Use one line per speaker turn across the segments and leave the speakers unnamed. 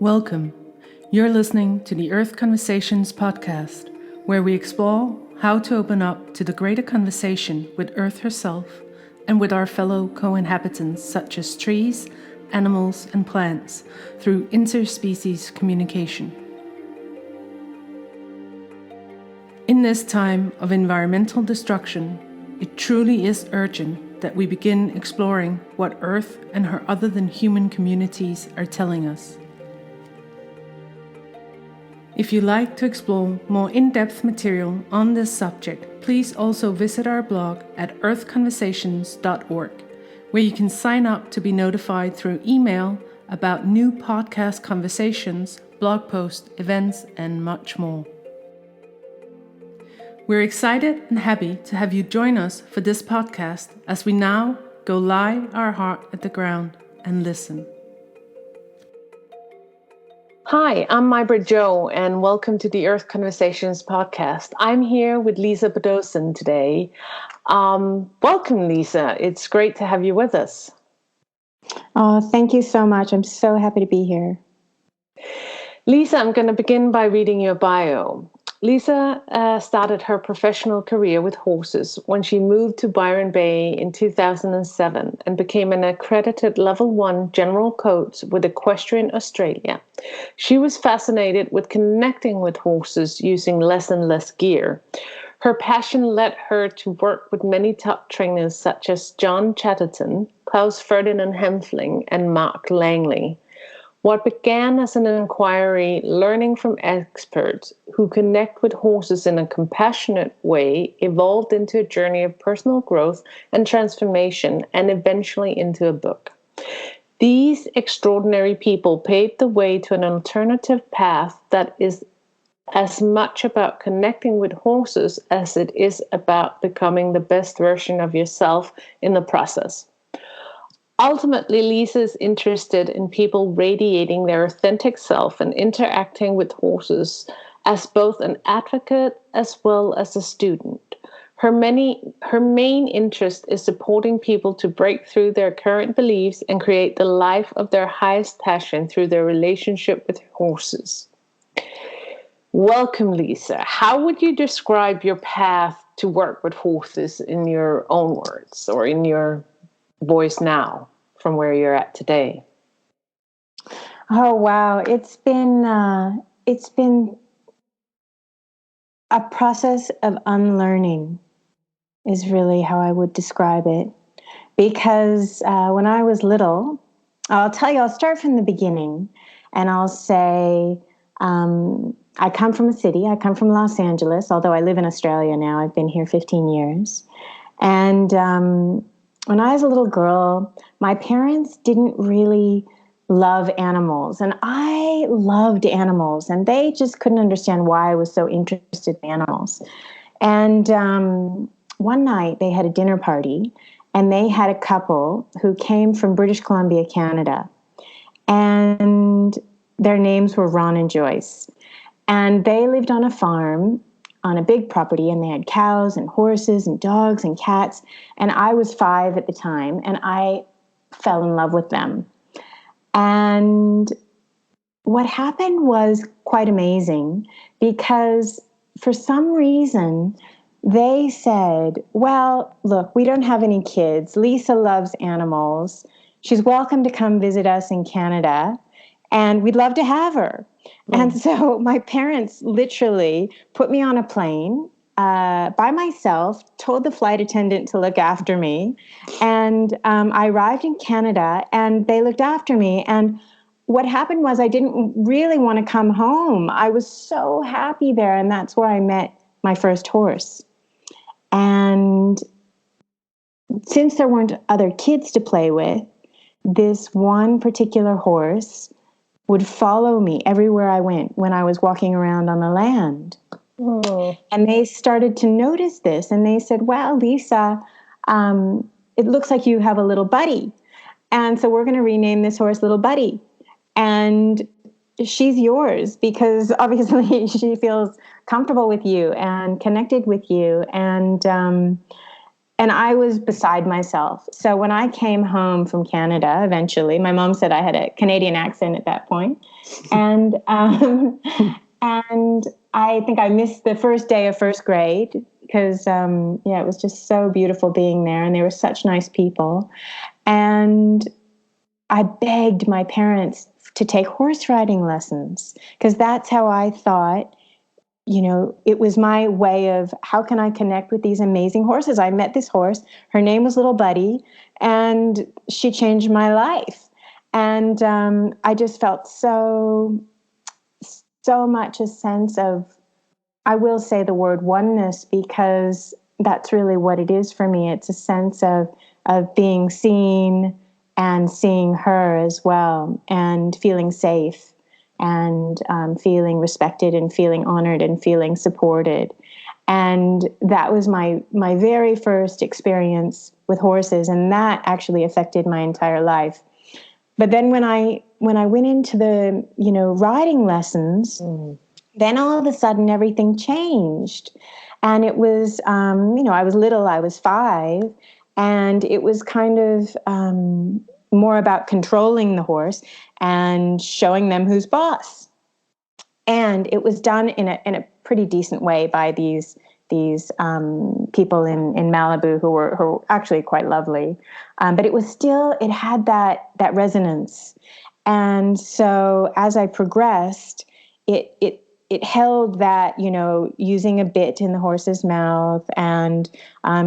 Welcome. You're listening to the Earth Conversations podcast, where we explore how to open up to the greater conversation with Earth herself and with our fellow co-inhabitants such as trees, animals, and plants through interspecies communication. In this time of environmental destruction, it truly is urgent that we begin exploring what Earth and her other than human communities are telling us. If you like to explore more in-depth material on this subject, please also visit our blog at earthconversations.org, where you can sign up to be notified through email about new podcast conversations, blog posts, events, and much more. We're excited and happy to have you join us for this podcast as we now go lie our heart at the ground and listen. Hi, I'm Mybrid Jo, and welcome to the Earth Conversations podcast. I'm here with Lisa Podosin today. Welcome, Lisa. It's great to have you with us.
Oh, thank you so much. I'm so happy to be here.
Lisa, I'm going to begin by reading your bio. Lisa started her professional career with horses when she moved to Byron Bay in 2007 and became an accredited Level 1 general coach with Equestrian Australia. She was fascinated with connecting with horses using less and less gear. Her passion led her to work with many top trainers such as John Chatterton, Klaus Ferdinand Hempfling, and Mark Langley. What began as an inquiry, learning from experts who connect with horses in a compassionate way, evolved into a journey of personal growth and transformation, and eventually into a book. These extraordinary people paved the way to an alternative path that is as much about connecting with horses as it is about becoming the best version of yourself in the process. Ultimately, Lisa is interested in people radiating their authentic self and interacting with horses as both an advocate as well as a student. Her main interest is supporting people to break through their current beliefs and create the life of their highest passion through their relationship with horses. Welcome, Lisa. How would you describe your path to work with horses in your own words or in your voice now from where you're at today?
Oh, wow. It's been a process of unlearning is really how I would describe it. Because when I was little, I'll start from the beginning, and I'll say, I come from a city. I come from Los Angeles, although I live in Australia now. I've been here 15 years. And when I was a little girl, my parents didn't really love animals, and I loved animals, and they just couldn't understand why I was so interested in animals. And one night they had a dinner party, and they had a couple who came from British Columbia, Canada, and their names were Ron and Joyce. And they lived on a farm on a big property, and they had cows and horses and dogs and cats. And I was 5 at the time, and I fell in love with them. And what happened was quite amazing, because for some reason they said, well, look, we don't have any kids. Lisa loves animals. She's welcome to come visit us in Canada, and we'd love to have her. And so my parents literally put me on a plane by myself, told the flight attendant to look after me. And I arrived in Canada, and they looked after me. And what happened was I didn't really want to come home. I was so happy there. And that's where I met my first horse. And since there weren't other kids to play with, this one particular horse would follow me everywhere I went when I was walking around on the land. Oh. And they started to notice this, and they said, well, Lisa, it looks like you have a little buddy. And so we're going to rename this horse Little Buddy. And she's yours because obviously she feels comfortable with you and connected with you. And and I was beside myself. So when I came home from Canada, eventually, my mom said I had a Canadian accent at that point, and and I think I missed the first day of first grade because it was just so beautiful being there, and they were such nice people, and I begged my parents to take horse riding lessons because that's how I thought. It was my way of how can I connect with these amazing horses? I met this horse. Her name was Little Buddy, and she changed my life. And I just felt so much a sense of, I will say the word oneness, because that's really what it is for me. It's a sense of being seen and seeing her as well, and feeling safe, and feeling respected, and feeling honored, and feeling supported. And that was my very first experience with horses, and that actually affected my entire life. But then when I went into the riding lessons, then all of a sudden everything changed. And it was I was little, I was 5, and it was kind of more about controlling the horse and showing them who's boss. And it was done in a pretty decent way by these people in Malibu who were actually quite lovely. But it had that resonance. And so as I progressed, it held that, using a bit in the horse's mouth, and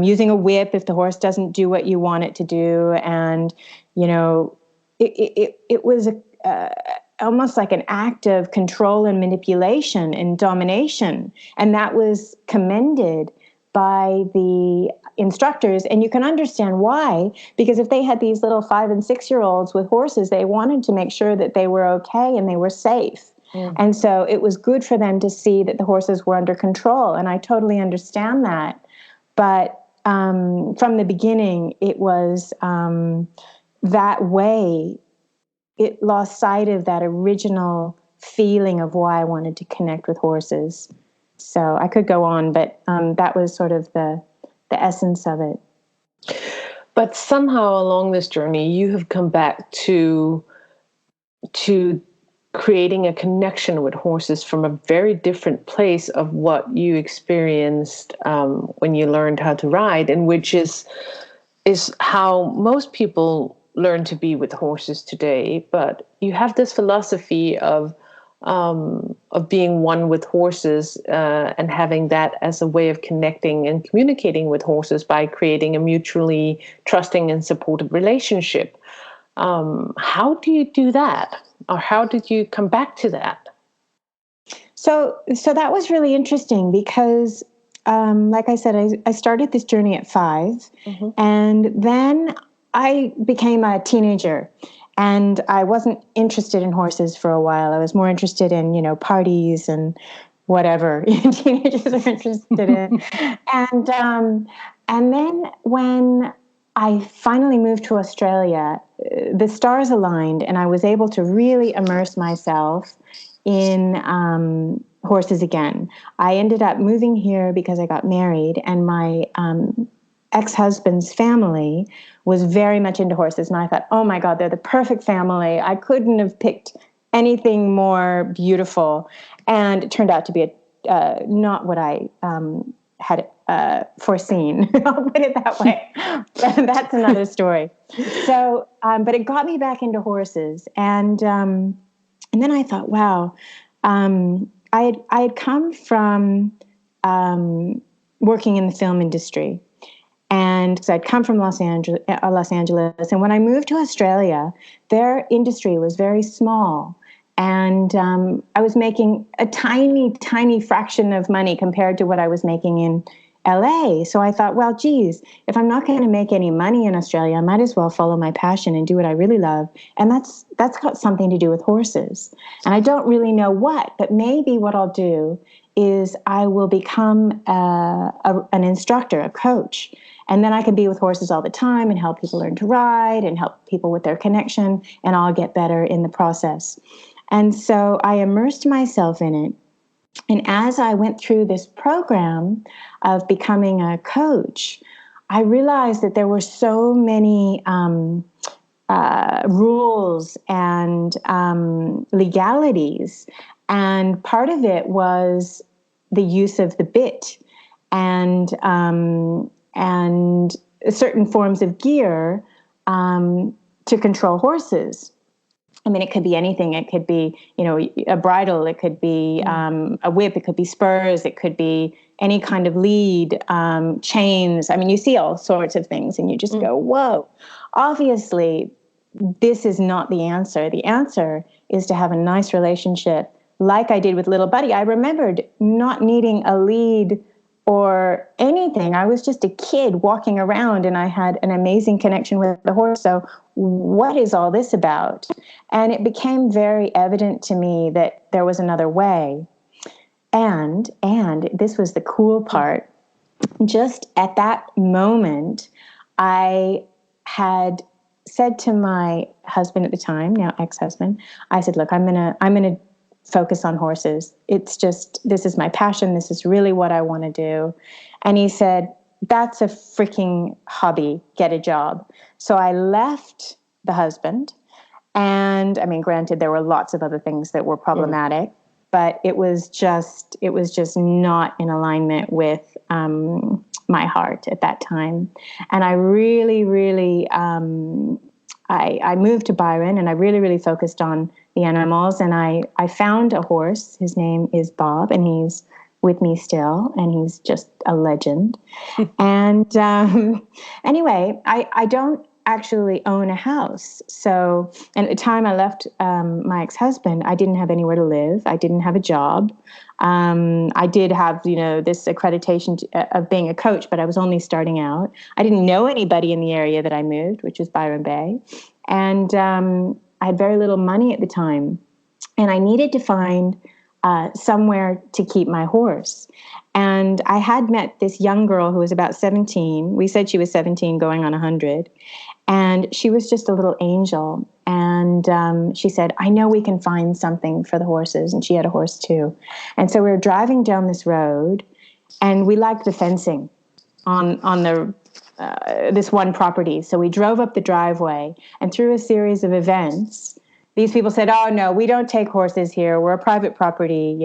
using a whip if the horse doesn't do what you want it to do. And, it was almost like an act of control and manipulation and domination. And that was commended by the instructors. And you can understand why, because if they had these little 5 and 6-year-olds with horses, they wanted to make sure that they were okay and they were safe. And so it was good for them to see that the horses were under control. And I totally understand that. But from the beginning, it was that way. It lost sight of that original feeling of why I wanted to connect with horses. So I could go on, but that was sort of the essence of it.
But somehow along this journey, you have come back to creating a connection with horses from a very different place of what you experienced when you learned how to ride, and which is how most people learn to be with horses today. But you have this philosophy of being one with horses, and having that as a way of connecting and communicating with horses by creating a mutually trusting and supportive relationship. How do you do that? Or how did you come back to that?
So that was really interesting because, like I said, I started this journey at 5, and then I became a teenager, and I wasn't interested in horses for a while. I was more interested in, parties and whatever teenagers are interested in. And then when I finally moved to Australia, the stars aligned, and I was able to really immerse myself in horses again. I ended up moving here because I got married, and my ex-husband's family was very much into horses. And I thought, oh my God, they're the perfect family. I couldn't have picked anything more beautiful. And it turned out to be not what I had foreseen. I'll put it that way. That's another story. So, but it got me back into horses. And then I thought, wow, I had come from working in the film industry. And because I'd come from Los Angeles, and when I moved to Australia, their industry was very small. And I was making a tiny, tiny fraction of money compared to what I was making in LA. So I thought, well, geez, if I'm not going to make any money in Australia, I might as well follow my passion and do what I really love. And that's got something to do with horses. And I don't really know what, but maybe what I'll do is I will become an instructor, a coach. And then I can be with horses all the time and help people learn to ride and help people with their connection, and I'll get better in the process. And so I immersed myself in it. And as I went through this program of becoming a coach, I realized that there were so many rules and legalities. And part of it was the use of the bit and certain forms of gear to control horses. I mean, it could be anything. It could be, a bridle. It could be a whip. It could be spurs. It could be any kind of lead, chains. I mean, you see all sorts of things and you just go, whoa. Obviously, this is not the answer. The answer is to have a nice relationship like I did with little Buddy. I remembered not needing a lead or anything. I was just a kid walking around and I had an amazing connection with the horse. So what is all this about? And it became very evident to me that there was another way. And this was the cool part. Just at that moment, I had said to my husband at the time, now ex-husband, I said, look, I'm gonna focus on horses. It's just, this is my passion. This is really what I want to do. And he said, that's a freaking hobby. Get a job. So I left the husband. And I mean, granted, there were lots of other things that were problematic, but it was just not in alignment with my heart at that time. And I really, really, I moved to Byron and I really, really focused on the animals. And I found a horse. His name is Bob, and he's with me still, and he's just a legend. And anyway, I don't actually own a house. So, and at the time I left my ex-husband, I didn't have anywhere to live. I didn't have a job. I did have, this accreditation of being a coach, but I was only starting out. I didn't know anybody in the area that I moved, which was Byron Bay. And I had very little money at the time. And I needed to find somewhere to keep my horse. And I had met this young girl who was about 17. We said she was 17 going on 100. And she was just a little angel. And she said, I know we can find something for the horses. And she had a horse too. And so we were driving down this road, and we liked the fencing on the this one property. So we drove up the driveway, and through a series of events, these people said, oh, no, we don't take horses here. We're a private property,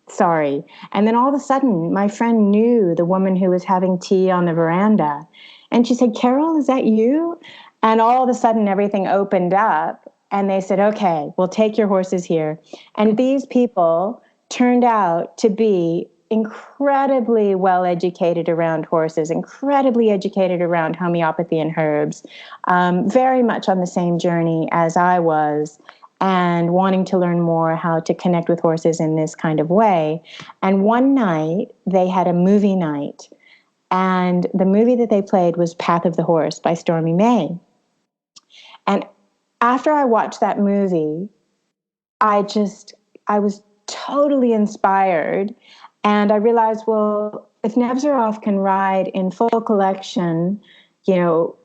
sorry. And then all of a sudden, my friend knew the woman who was having tea on the veranda. And she said, Carol, is that you? And all of a sudden, everything opened up. And they said, okay, we'll take your horses here. And these people turned out to be incredibly well educated around horses, incredibly educated around homeopathy and herbs, very much on the same journey as I was, and wanting to learn more how to connect with horses in this kind of way. And one night they had a movie night, and the movie that they played was Path of the Horse by Stormy May. And after I watched that movie, I was totally inspired. And I realized, well, if Nevzorov can ride in full collection,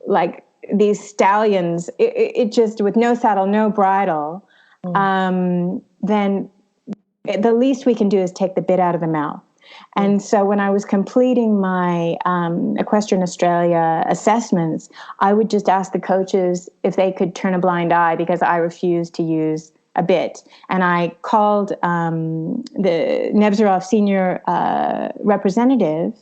like these stallions, it just with no saddle, no bridle, then the least we can do is take the bit out of the mouth. And so when I was completing my Equestrian Australia assessments, I would just ask the coaches if they could turn a blind eye because I refused to use a bit. And I called the Nevzorov senior representative.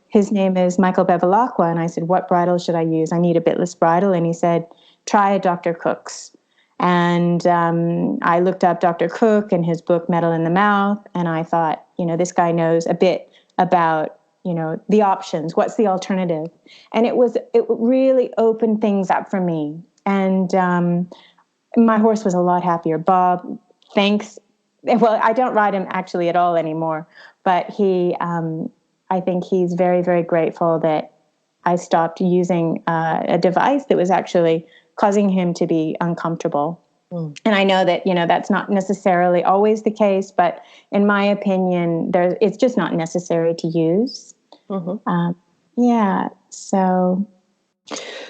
His name is Michael Bevilacqua. And I said, what bridle should I use? I need a bitless bridle. And he said, try a Dr. Cook's. And I looked up Dr. Cook and his book, Metal in the Mouth. And I thought, this guy knows a bit about, the options. What's the alternative? And it really opened things up for me. And my horse was a lot happier. Bob, thanks. Well, I don't ride him actually at all anymore, but I think he's very, very grateful that I stopped using a device that was actually causing him to be uncomfortable. And I know that, that's not necessarily always the case, but in my opinion, it's just not necessary to use. So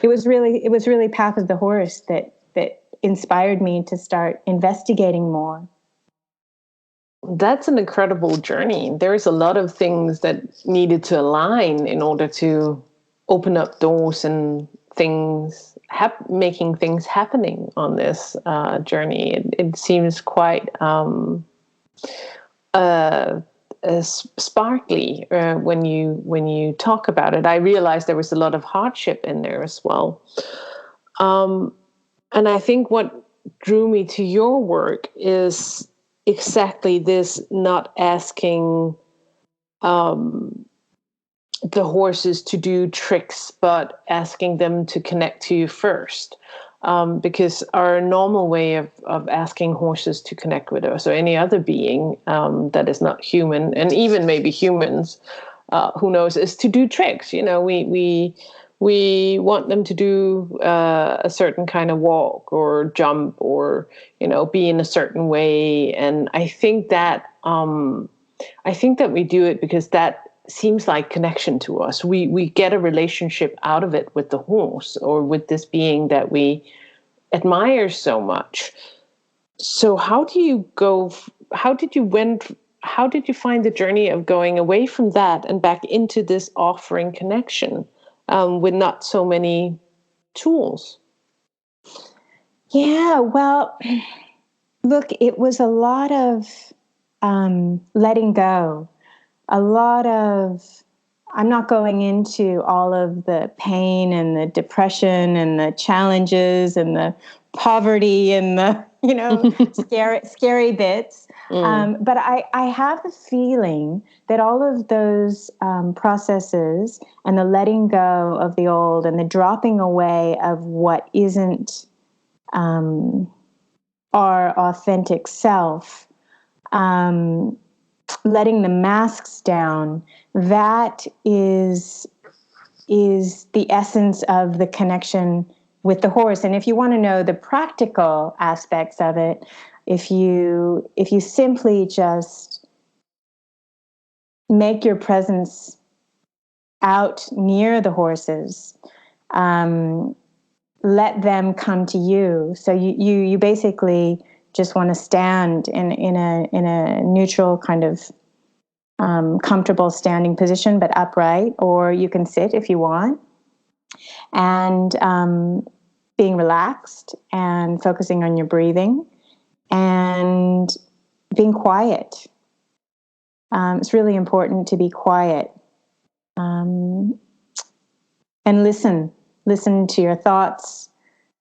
it was really Path of the Horse that inspired me to start investigating more.
That's an incredible journey. There's a lot of things that needed to align in order to open up doors and things, making things happening on this journey. It seems quite uh, sparkly when you talk about it. I realized there was a lot of hardship in there as well. And I think what drew me to your work is exactly this: not asking the horses to do tricks, but asking them to connect to you first. Because our normal way of asking horses to connect with us, or any other being that is not human, and even maybe humans, who knows, is to do tricks. We want them to do a certain kind of walk or jump, or be in a certain way. And I think that we do it because that seems like connection to us. We get a relationship out of it with the horse, or with this being that we admire so much. So how did you find the journey of going away from that and back into this offering connection, with not so many tools?
Yeah, well, look, it was a lot of letting go, a lot of, I'm not going into all of the pain and the depression and the challenges and the poverty and the, scary bits. But I have a feeling that all of those processes and the letting go of the old and the dropping away of what isn't our authentic self, letting the masks down, that is the essence of the connection with the horse. And if you want to know the practical aspects of it, if you simply just make your presence out near the horses, let them come to you. So you basically just want to stand in a neutral kind of comfortable standing position, but upright, or you can sit if you want, and being relaxed and focusing on your breathing and being quiet. It's really important to be quiet, and listen to your thoughts,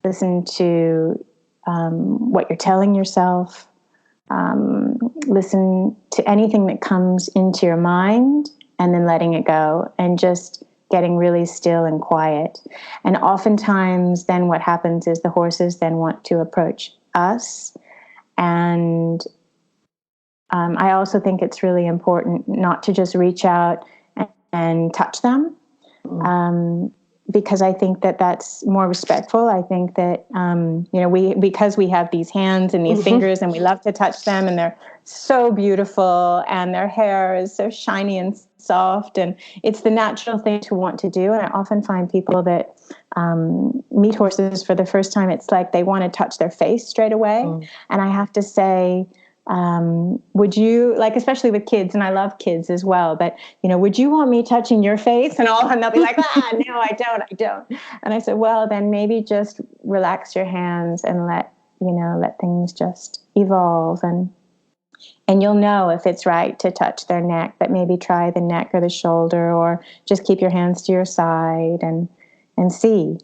listen to what you're telling yourself. Listen to anything that comes into your mind, and then letting it go and just getting really still and quiet. And oftentimes then what happens is the horses then want to approach us. And I also think it's really important not to just reach out and touch them. Because I think that that's more respectful. I think that, because we have these hands and these fingers and we love to touch them, and they're so beautiful and their hair is so shiny and soft, and it's the natural thing to want to do. And I often find people that meet horses for the first time, it's like they want to touch their face straight away. And I have to say, would you, like, especially with kids, and I love kids as well, but would you want me touching your face? And they'll be like, no, I don't. And I said, well, then maybe just relax your hands and let things just evolve, and you'll know if it's right to touch their neck, but maybe try the neck or the shoulder, or just keep your hands to your side and see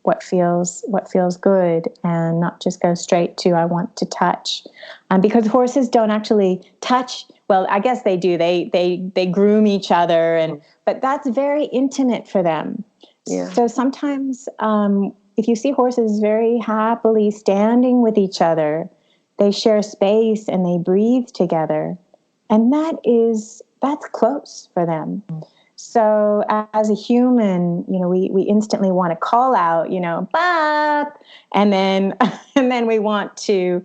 what feels good, and not just go straight to I want to touch, because horses don't actually touch. Well, I guess they do. They groom each other, but that's very intimate for them. Yeah. So sometimes if you see horses very happily standing with each other, they share space and they breathe together, and that's close for them. So as a human, we instantly want to call out, Bop, and then we want to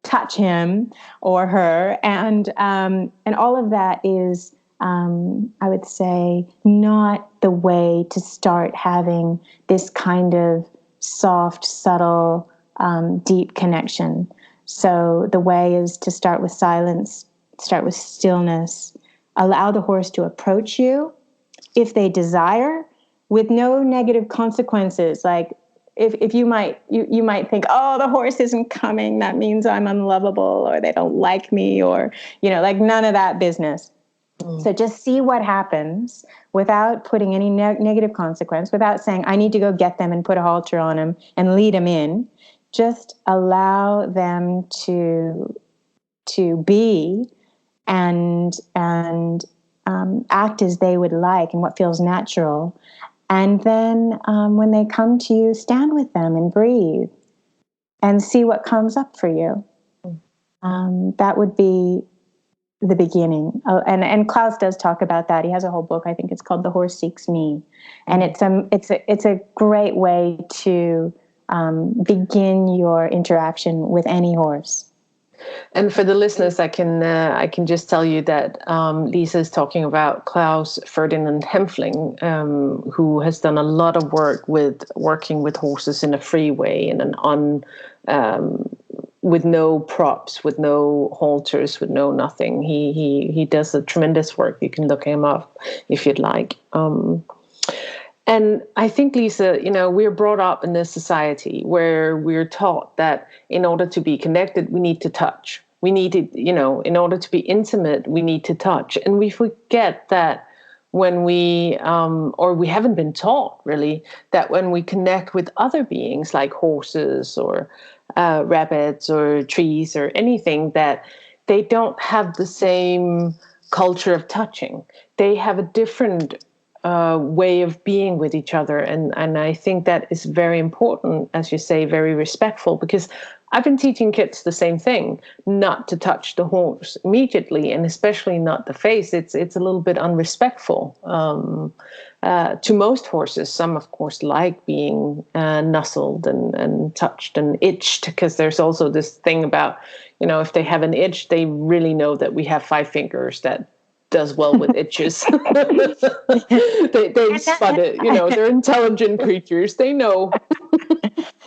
touch him or her, and all of that is, I would say, not the way to start having this kind of soft, subtle, deep connection. So the way is to start with silence, start with stillness, allow the horse to approach you if they desire, with no negative consequences. Like if you might think, oh, the horse isn't coming, that means I'm unlovable, or they don't like me, or, like none of that business. So just see what happens without putting any negative consequence, without saying, I need to go get them and put a halter on them and lead them in. Just allow them to be and act as they would like and what feels natural. And then when they come to you, stand with them and breathe and see what comes up for you. That would be the beginning. And Klaus does talk about that. He has a whole book. I think it's called The Horse Seeks Me. And it's a great way to begin your interaction with any horse.
And for the listeners, I can just tell you that Lisa is talking about Klaus Ferdinand Hempfling, who has done a lot of work working with horses in a free way, in an with no props, with no halters, with no nothing. He does a tremendous work. You can look him up if you'd like. And I think, Lisa, we're brought up in this society where we're taught that in order to be connected, we need to touch. We need to, in order to be intimate, we need to touch. And we forget that when we, or we haven't been taught really, that when we connect with other beings like horses or rabbits or trees or anything, that they don't have the same culture of touching. They have a different way of being with each other. And I think that is very important, as you say, very respectful, because I've been teaching kids the same thing, not to touch the horse immediately, and especially not the face. It's a little bit unrespectful to most horses. Some, of course, like being nuzzled and touched and itched, because there's also this thing about, if they have an itch, they really know that we have 5 fingers that does well with itches. they spot it, they're intelligent creatures. They know.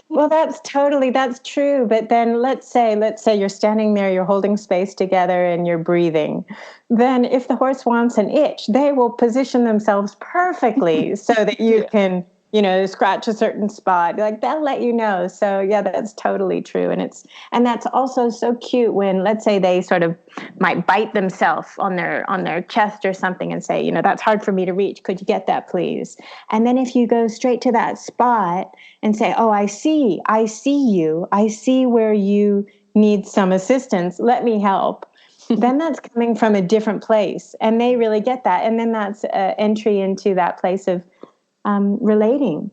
Well, that's true. But then let's say you're standing there, you're holding space together and you're breathing. Then if the horse wants an itch, they will position themselves perfectly so that you can, scratch a certain spot. Like, they'll let you know. So yeah, that's totally true. And that's also so cute when, let's say, they sort of might bite themselves on their chest or something and say, that's hard for me to reach. Could you get that, please? And then if you go straight to that spot and say, oh, I see you. I see where you need some assistance. Let me help. Then that's coming from a different place. And they really get that. And then that's entry into that place of relating.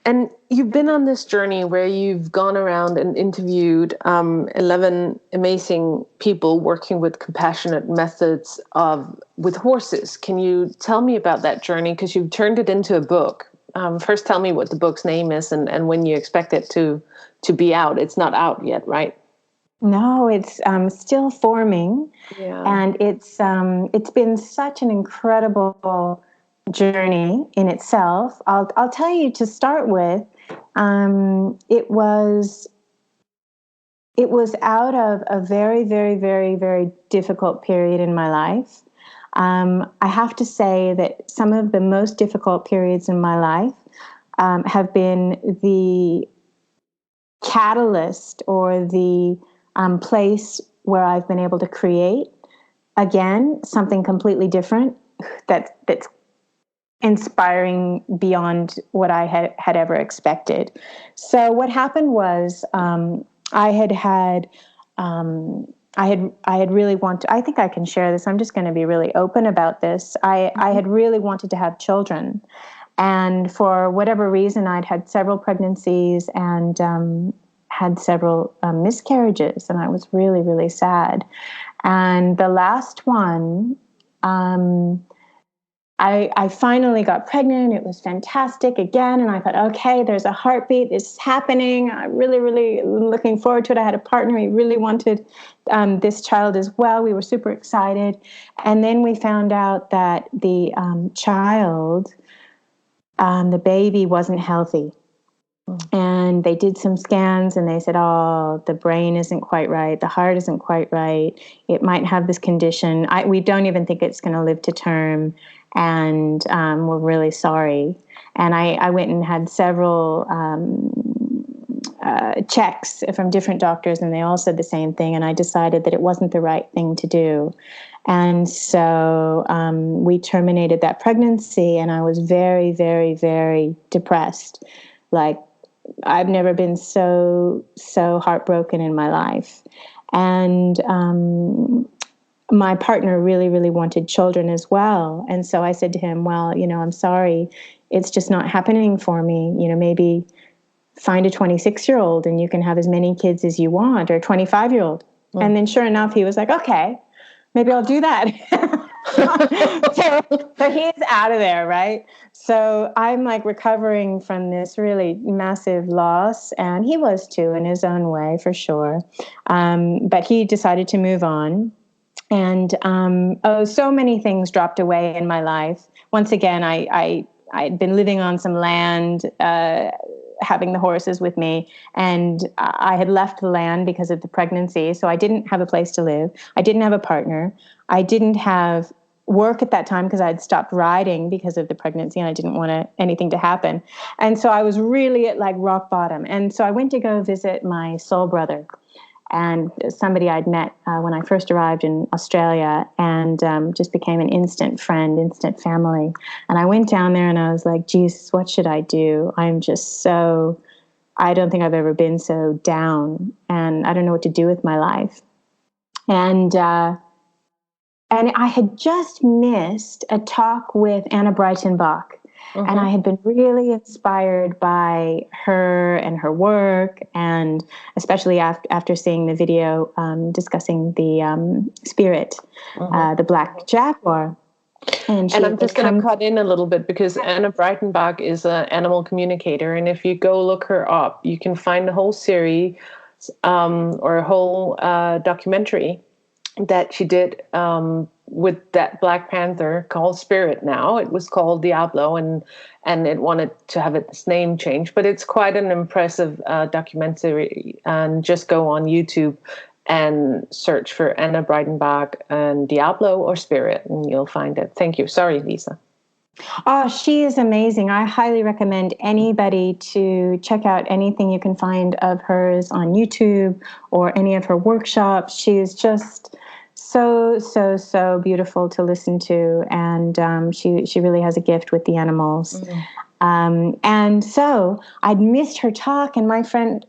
And you've been on this journey where you've gone around and interviewed 11 amazing people working with compassionate methods with horses. Can you tell me about that journey? Because you've turned it into a book. First, tell me what the book's name is and when you expect it to be out. It's not out yet, right?
No, it's still forming.
Yeah. And
it's been such an incredible journey in itself. I'll tell you, to start with, it was out of a very, very, very, very difficult period in my life. I have to say that some of the most difficult periods in my life have been the catalyst or the place where I've been able to create, again, something completely different that's inspiring beyond what I had ever expected. So what happened was I had really wanted, I think I can share this, I'm just going to be really open about this. I had really wanted to have children. And for whatever reason, I'd had several pregnancies and had several miscarriages, and I was really, really sad. And the last one, I finally got pregnant. It was fantastic again. And I thought, okay, there's a heartbeat. It's happening. I'm really, really looking forward to it. I had a partner. He really wanted this child as well. We were super excited. And then we found out that the child, the baby, wasn't healthy. And And they did some scans and they said, oh, the brain isn't quite right. The heart isn't quite right. It might have this condition. We don't even think it's going to live to term. And we're really sorry. And I went and had several checks from different doctors, and they all said the same thing. And I decided that it wasn't the right thing to do. And so we terminated that pregnancy, and I was very, very, very depressed. Like, I've never been so heartbroken in my life. And my partner really, really wanted children as well. And so I said to him, well, I'm sorry, it's just not happening for me. Maybe find a 26-year-old and you can have as many kids as you want, or a 25-year-old. And then sure enough, he was like, okay, maybe I'll do that. so he's out of there, right? So I'm like recovering from this really massive loss, and he was too in his own way, for sure. But he decided to move on. And so many things dropped away in my life. Once again, I'd been living on some land, having the horses with me, and I had left the land because of the pregnancy, so I didn't have a place to live. I didn't have a partner. I didn't have work at that time because I'd stopped riding because of the pregnancy, and I didn't want anything to happen. And so I was really at like rock bottom. And so I went to go visit my soul brother, and somebody I'd met when I first arrived in Australia, and just became an instant friend, instant family. And I went down there and I was like, Jesus, what should I do? I don't think I've ever been so down, and I don't know what to do with my life. And I had just missed a talk with Anna Breitenbach. Mm-hmm. And I had been really inspired by her and her work, and especially after seeing the video discussing the spirit, the black jaguar. And
I'm just going to cut in a little bit, because Anna Breitenbach is an animal communicator. And if you go look her up, you can find the whole series or a whole documentary that she did with that Black Panther called Spirit now. It was called Diablo, and it wanted to have its name changed. But it's quite an impressive documentary. And just go on YouTube and search for Anna Breitenbach and Diablo or Spirit, and you'll find it. Thank you. Sorry, Lisa.
Oh, she is amazing. I highly recommend anybody to check out anything you can find of hers on YouTube or any of her workshops. She is just so beautiful to listen to, and she really has a gift with the animals. Mm-hmm. And so I'd missed her talk, and my friend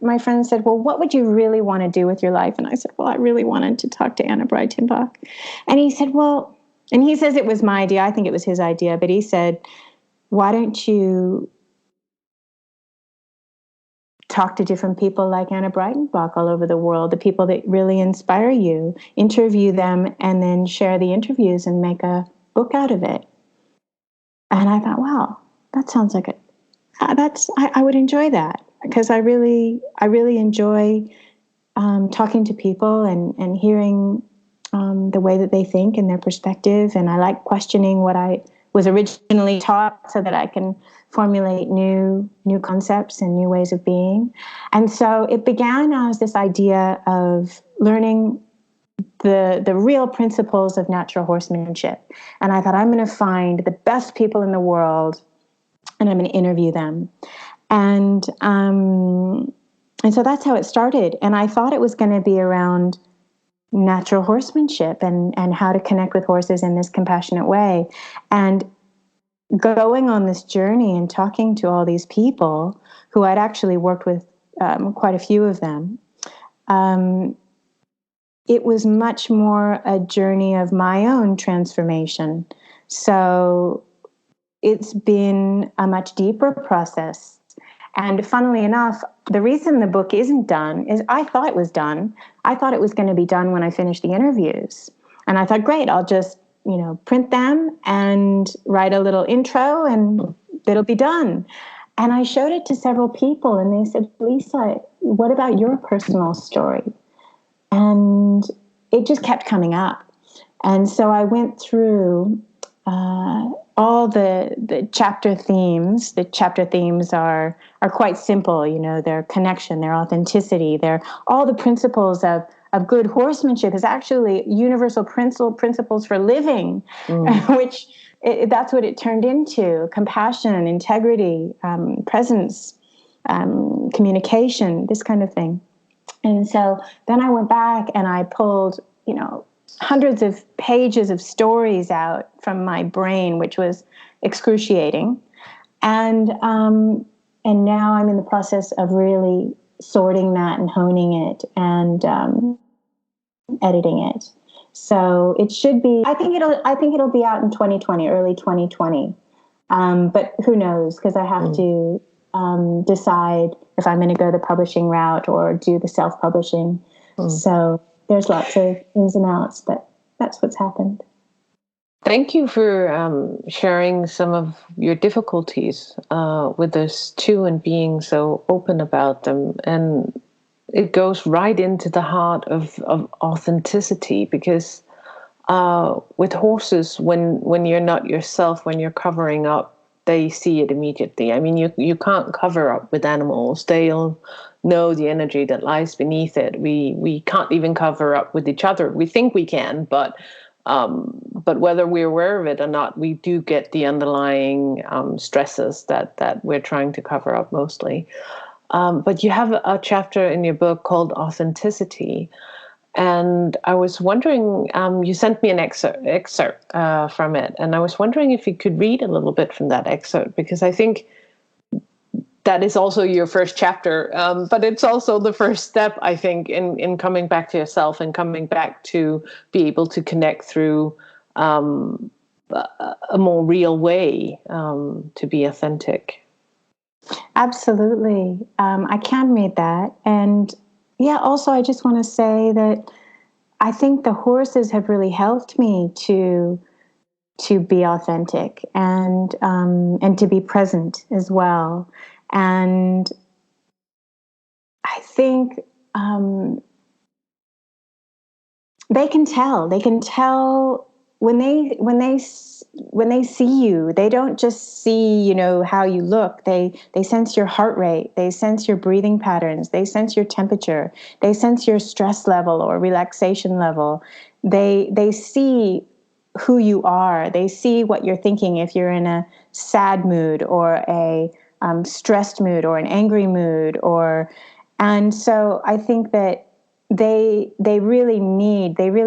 said, well, what would you really want to do with your life? And I said, well, I really wanted to talk to Anna Breitenbach. And he said, well, and he says it was my idea. I think it was his idea, but he said, why don't you talk to different people like Anna Breitenbach all over the world, the people that really inspire you, interview them, and then share the interviews and make a book out of it. And I thought, wow, that sounds like I would enjoy that, because I really enjoy talking to people and hearing the way that they think and their perspective. And I like questioning what I was originally taught so that I can formulate new concepts and new ways of being. And so it began as this idea of learning the real principles of natural horsemanship. And I thought, I'm going to find the best people in the world and I'm going to interview them. And so that's how it started. And I thought it was going to be around natural horsemanship and how to connect with horses in this compassionate way. And going on this journey and talking to all these people who I'd actually worked with, quite a few of them, it was much more a journey of my own transformation. So it's been a much deeper process. And funnily enough, the reason the book isn't done is I thought it was done. I thought it was going to be done when I finished the interviews. And I thought, great, I'll just, print them and write a little intro and it'll be done. And I showed it to several people and they said, Lisa, what about your personal story? And it just kept coming up. And so I went through all the chapter themes. The chapter themes are quite simple. You know, their connection, their authenticity, their all the principles of good horsemanship is actually universal principles for living, which that's what it turned into: compassion, integrity, presence, communication, this kind of thing. And so then I went back and I pulled, hundreds of pages of stories out from my brain, which was excruciating. And now I'm in the process of really sorting that and honing it and editing it. So it should be. I think it'll be out in 2020, early 2020. But who knows? Because I have to decide if I'm going to go the publishing route or do the self-publishing. So there's lots of ins and outs, but that's what's happened.
Thank you for sharing some of your difficulties with us too, and being so open about them. And it goes right into the heart of authenticity, because with horses, when you're not yourself, when you're covering up, they see it immediately. I mean, you can't cover up with animals. They'll know the energy that lies beneath it. We can't even cover up with each other. We think we can, but whether we're aware of it or not, we do get the underlying stresses that we're trying to cover up mostly. But you have a chapter in your book called Authenticity. And I was wondering, you sent me an excerpt from it, and I was wondering if you could read a little bit from that excerpt, because I think that is also your first chapter, but it's also the first step, I think, in coming back to yourself and coming back to be able to connect through a more real way to be authentic.
Absolutely. I can read that. And yeah, also, I just want to say that I think the horses have really helped me to be authentic and to be present as well. And I think they can tell when they see you. They don't just see, how you look. They sense your heart rate. They sense your breathing patterns. They sense your temperature. They sense your stress level or relaxation level. They see who you are. They see what you're thinking, if you're in a sad mood or a stressed mood or an angry mood, and so I think that they really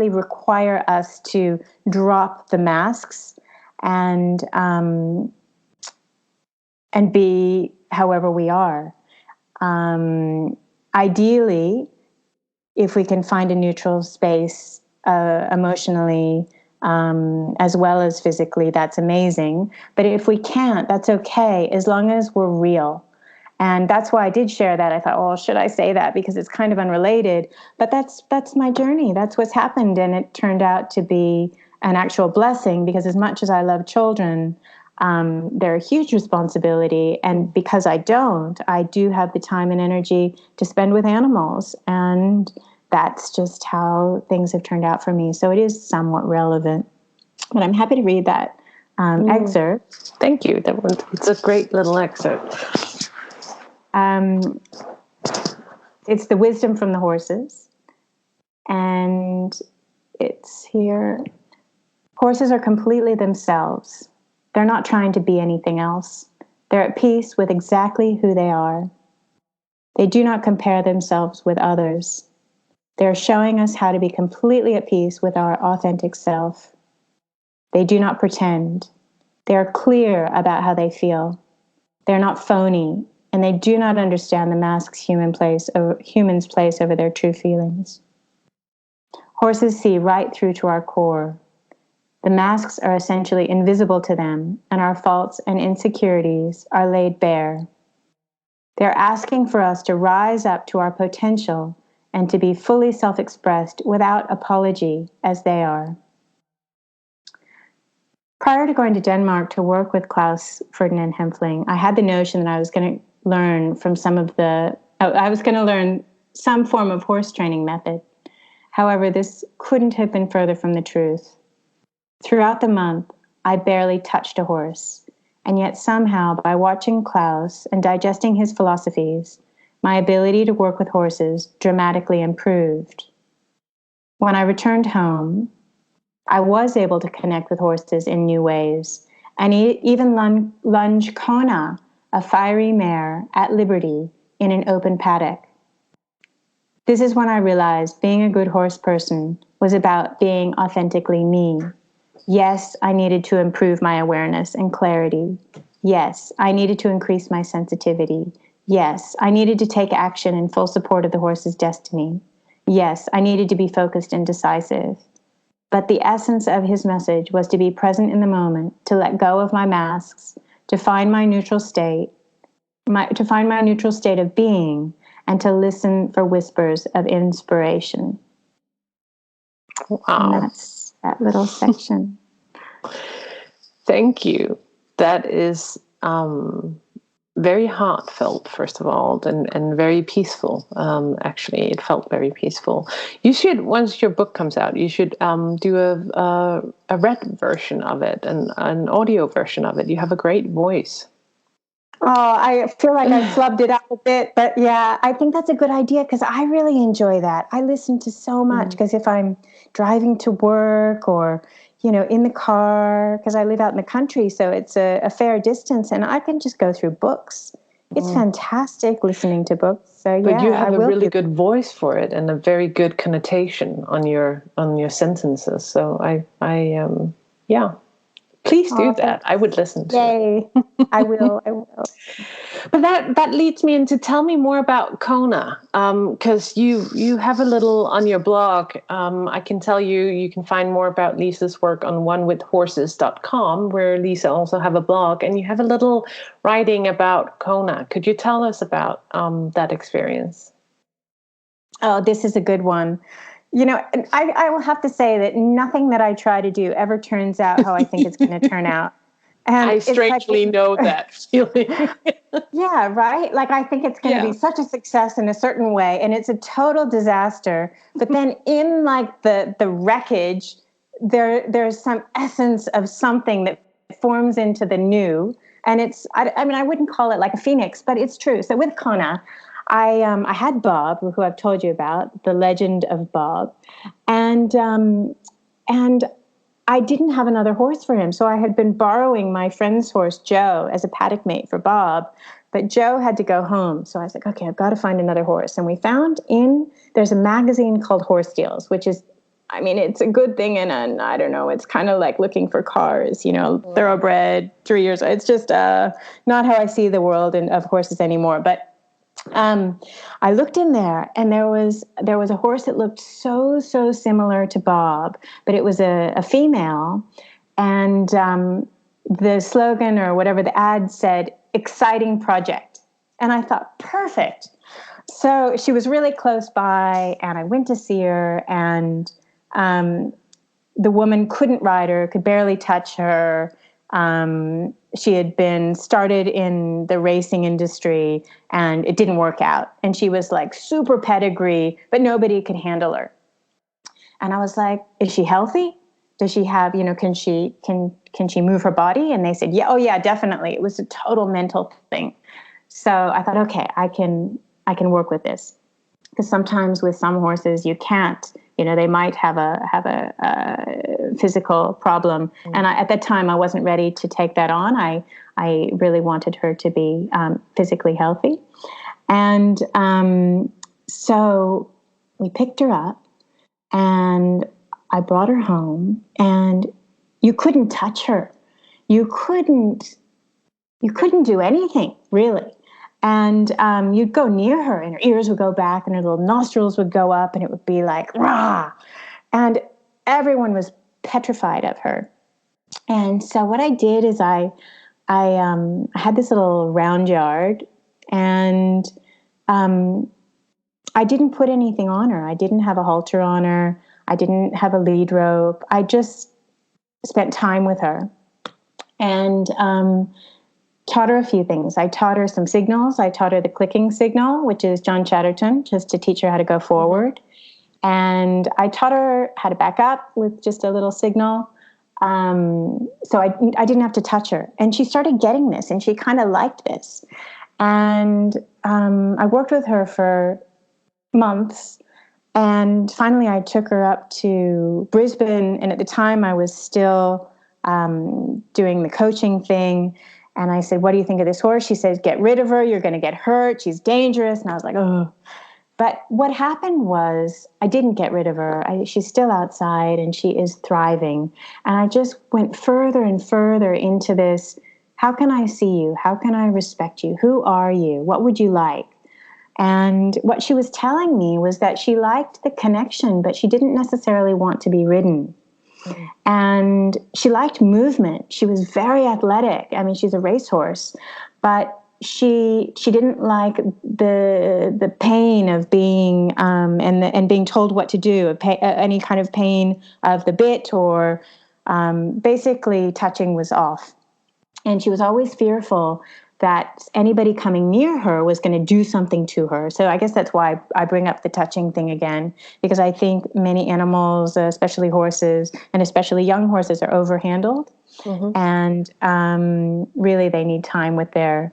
require us to drop the masks and be however we are. Ideally, if we can find a neutral space emotionally as well as physically, that's amazing. But if we can't, that's okay, as long as we're real. And that's why I did share that. I thought, well, should I say that? Because it's kind of unrelated. But that's my journey. That's what's happened. And it turned out to be an actual blessing, because as much as I love children, they're a huge responsibility. And because I do have the time and energy to spend with animals. And that's just how things have turned out for me. So it is somewhat relevant. But I'm happy to read that excerpt.
Thank you. It's a great little excerpt.
It's the wisdom from the horses. And it's here. Horses are completely themselves. They're not trying to be anything else. They're at peace with exactly who they are. They do not compare themselves with others. They're showing us how to be completely at peace with our authentic self. They do not pretend. They are clear about how they feel. They're not phony, and they do not understand the mask's human's place over their true feelings. Horses see right through to our core. The masks are essentially invisible to them, and our faults and insecurities are laid bare. They're asking for us to rise up to our potential and to be fully self-expressed without apology, as they are. Prior to going to Denmark to work with Klaus Ferdinand Hempfling, I had the notion that I was going to learn some form of horse training method. However, this couldn't have been further from the truth. Throughout the month, I barely touched a horse. And yet somehow, by watching Klaus and digesting his philosophies, my ability to work with horses dramatically improved. When I returned home, I was able to connect with horses in new ways, and even lunge Kona, a fiery mare, at liberty in an open paddock. This is when I realized being a good horse person was about being authentically me. Yes, I needed to improve my awareness and clarity. Yes, I needed to increase my sensitivity. Yes, I needed to take action in full support of the horse's destiny. Yes, I needed to be focused and decisive. But the essence of his message was to be present in the moment, to let go of my masks, to find my neutral state, of being, and to listen for whispers of inspiration.
Wow.
And that's that little section.
Thank you. That is very heartfelt, first of all, and very peaceful. Actually, it felt very peaceful. You should, once your book comes out, you should do a read version of it, and an audio version of it. You have a great voice.
Oh, I feel like I flubbed it up a bit, but yeah, I think that's a good idea because I really enjoy that. I listen to so much because if I'm driving to work or, in the car, because I live out in the country, so it's a fair distance, and I can just go through books. It's fantastic listening to books. So
but
yeah,
you have a really good voice for it and a very good connotation on your sentences. So yeah. Please do that. I would listen to it.
Yay. I will.
But that leads me into, tell me more about Kona, because you have a little on your blog. I can tell you can find more about Lisa's work on onewithhorses.com, where Lisa also have a blog, and you have a little writing about Kona. Could you tell us about that experience?
Oh, this is a good one. I will have to say that nothing that I try to do ever turns out how I think it's going to turn out. And
I strangely know that feeling.
Yeah, right? Like I think it's going to be such a success in a certain way, and it's a total disaster. But then in like the wreckage, there's some essence of something that forms into the new. And I mean, I wouldn't call it like a phoenix, but it's true. So with Kona, I had Bob, who I've told you about, the legend of Bob, and I didn't have another horse for him. So I had been borrowing my friend's horse, Joe, as a paddock mate for Bob, but Joe had to go home. So I was like, okay, I've got to find another horse. And we found there's a magazine called Horse Deals, which is, I mean, it's a good thing. And I don't know, it's kind of like looking for cars, thoroughbred, 3 years. It's just not how I see the world of horses anymore. But I looked in there, and there was a horse that looked so similar to Bob, but it was a female, and the slogan or whatever the ad said, "Exciting project," and I thought, perfect. So she was really close by, and I went to see her, and the woman couldn't ride her, could barely touch her. She had been started in the racing industry, and it didn't work out. And she was like super pedigree, but nobody could handle her. And I was like, is she healthy? Does she have, can she move her body? And they said, yeah, oh yeah, definitely. It was a total mental thing. So I thought, okay, I can work with this. Because sometimes with some horses you can't, they might have a physical problem. And at that time I wasn't ready to take that on. I really wanted her to be physically healthy. And so we picked her up, and I brought her home, and you couldn't touch her. You couldn't do anything, really. And you'd go near her, and her ears would go back, and her little nostrils would go up, and it would be like, rah! And everyone was petrified of her. And so what I did is I had this little round yard, and I didn't put anything on her. I didn't have a halter on her. I didn't have a lead rope. I just spent time with her. And taught her a few things. I taught her some signals. I taught her the clicking signal, which is John Chatterton, just to teach her how to go forward. And I taught her how to back up with just a little signal. So I didn't have to touch her. And she started getting this, and she kind of liked this. And I worked with her for months. And finally, I took her up to Brisbane. And at the time, I was still doing the coaching thing. And I said, "What do you think of this horse?" She says, "Get rid of her. You're going to get hurt. She's dangerous." And I was like, "Oh." But what happened was I didn't get rid of her. She's still outside and she is thriving. And I just went further and further into this. How can I see you? How can I respect you? Who are you? What would you like? And what she was telling me was that she liked the connection, but she didn't necessarily want to be ridden. Mm-hmm. And she liked movement. She was very athletic. I mean, she's a racehorse, but she didn't like the pain of being and being told what to do, any kind of pain of the bit, or basically touching was off. And she was always fearful that anybody coming near her was going to do something to her. So I guess that's why I bring up the touching thing again, because I think many animals, especially horses, and especially young horses, are overhandled. Mm-hmm. And really they need time with their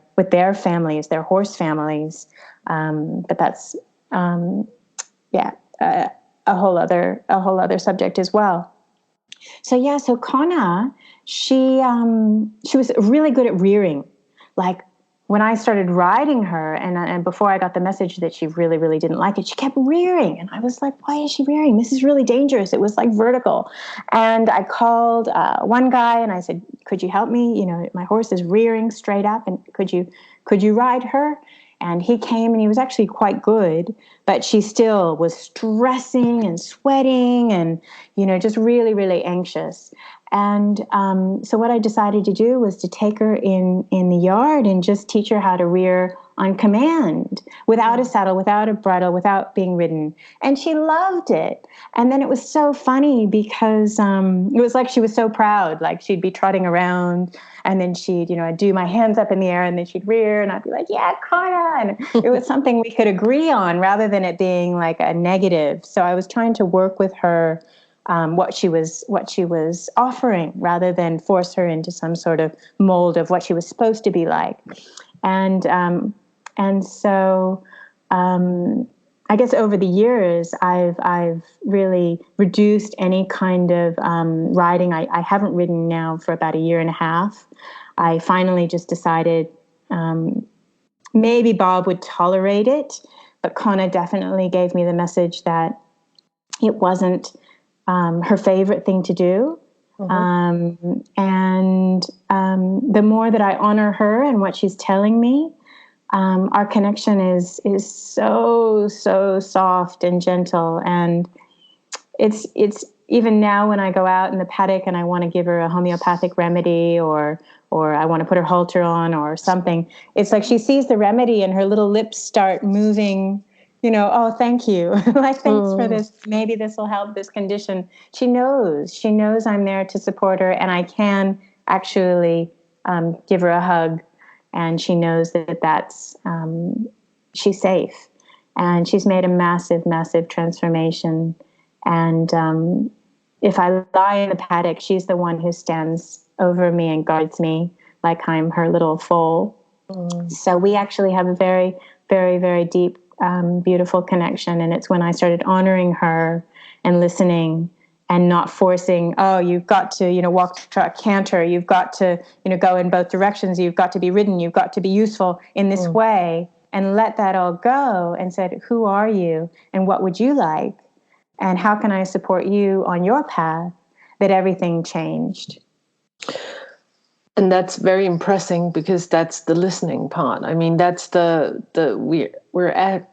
families, their horse families. But that's a whole other subject as well. So Kona, she was really good at rearing. Like when I started riding her, and before I got the message that she really, really didn't like it, she kept rearing. And I was like, why is she rearing? This is really dangerous. It was like vertical. And I called one guy and I said, could you help me? You know, my horse is rearing straight up, and could you ride her? And he came, and he was actually quite good, but she still was stressing and sweating and, you know, just really, really anxious. And so what I decided to do was to take her in the yard and just teach her how to rear on command, without a saddle, without a bridle, without being ridden. And she loved it. And then it was so funny because it was like she was so proud. Like she'd be trotting around, and then she'd, you know, I'd do my hands up in the air, and then she'd rear, and I'd be like, yeah, Kona. And it was something we could agree on rather than it being like a negative. So I was trying to work with her what she was offering, rather than force her into some sort of mold of what she was supposed to be like. And so I guess over the years, I've really reduced any kind of riding. I haven't ridden now for about a year and a half. I finally just decided maybe Bob would tolerate it, but Kona definitely gave me the message that it wasn't her favorite thing to do. Mm-hmm. And the more that I honor her and what she's telling me, our connection is so soft and gentle. And it's even now when I go out in the paddock and I want to give her a homeopathic remedy, or I want to put her halter on or something, it's like she sees the remedy and her little lips start moving. You know, oh, thank you. Like, thanks for this. Maybe this will help this condition. She knows I'm there to support her, and I can actually give her a hug, and she knows that's she's safe, and she's made a massive, massive transformation. And if I lie in the paddock, she's the one who stands over me and guards me like I'm her little foal. So we actually have a very, very, very deep, beautiful connection. And it's when I started honoring her and listening and not forcing, oh, you've got to, you know, walk, trot, canter. You've got to, you know, go in both directions. You've got to be ridden. You've got to be useful in this way, and let that all go, and said, who are you and what would you like? And how can I support you on your path? That everything changed.
And that's very impressive, because that's the listening part. I mean, that's we're at,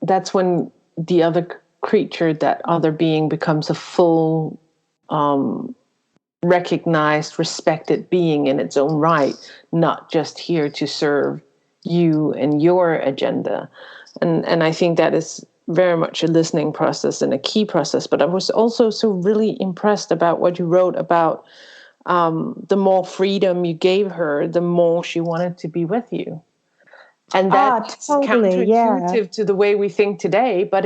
that's when the other creature, that other being, becomes a full, recognized, respected being in its own right, not just here to serve you and your agenda. And I think that is very much a listening process and a key process. But I was also so really impressed about what you wrote about the more freedom you gave her, the more she wanted to be with you. And that's
totally, yeah.
counterintuitive to the way we think today, but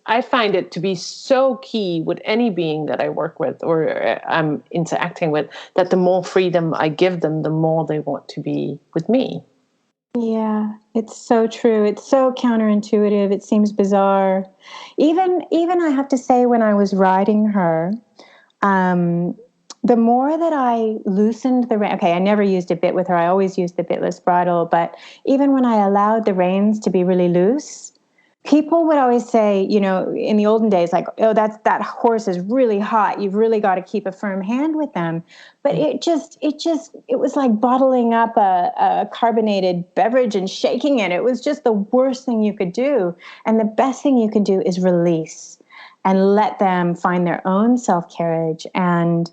I find it to be so key with any being that I work with or I'm interacting with, that the more freedom I give them, the more they want to be with me.
Yeah, it's so true. It's so counterintuitive. It seems bizarre. Even I have to say, when I was riding her, um, the more that I loosened the rein, okay, I never used a bit with her. I always used the bitless bridle. But even when I allowed the reins to be really loose, people would always say, in the olden days, like, oh, that horse is really hot. You've really got to keep a firm hand with them. But it was like bottling up a carbonated beverage and shaking it. It was just the worst thing you could do. And the best thing you can do is release and let them find their own self-carriage. And